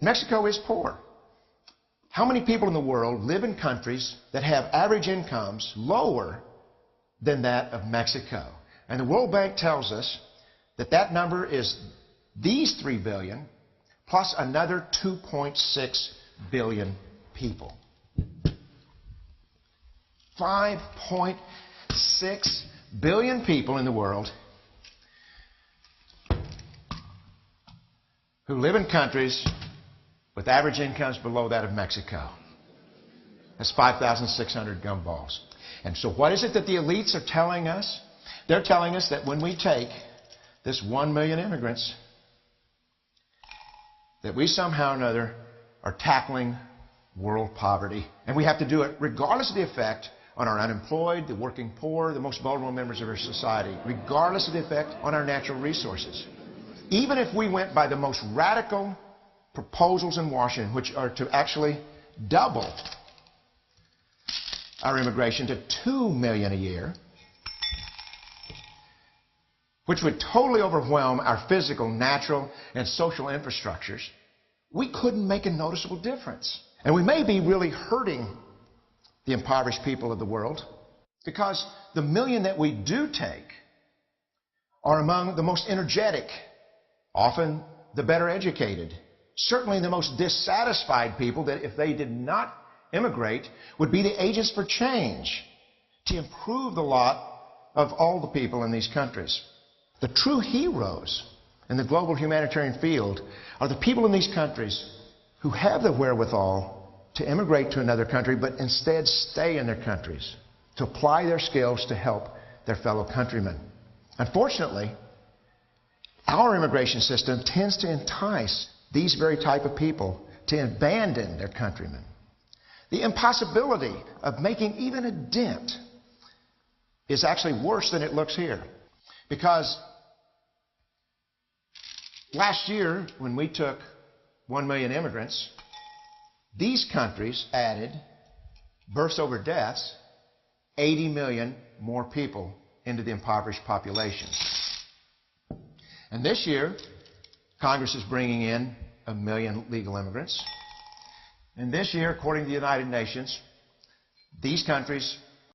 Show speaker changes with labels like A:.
A: Mexico is poor. How many people in the world live in countries that have average incomes lower than that of Mexico? And the World Bank tells us that that number is these 3 billion plus another 2.6 billion people. 5.6 billion people in the world who live in countries with average incomes below that of Mexico. That's 5,600 gumballs. And so what is it that the elites are telling us? They're telling us that when we take this 1 million immigrants, that we somehow or another are tackling world poverty. And we have to do it regardless of the effect on our unemployed, the working poor, the most vulnerable members of our society, regardless of the effect on our natural resources. Even if we went by the most radical proposals in Washington, which are to actually double our immigration to 2 million a year, which would totally overwhelm our physical, natural, and social infrastructures, we couldn't make a noticeable difference. And we may be really hurting the impoverished people of the world, because the million that we do take are among the most energetic, often the better educated, certainly the most dissatisfied people that if they did not immigrate would be the agents for change to improve the lot of all the people in these countries. The true heroes in the global humanitarian field are the people in these countries who have the wherewithal to immigrate to another country, but instead stay in their countries, to apply their skills to help their fellow countrymen. Unfortunately, our immigration system tends to entice these very type of people to abandon their countrymen. The impossibility of making even a dent is actually worse than it looks here. Because last year, when we took 1 million immigrants, these countries added, births over deaths, 80 million more people into the impoverished population. And this year, Congress is bringing in 1 million legal immigrants. And this year, according to the United Nations, these countries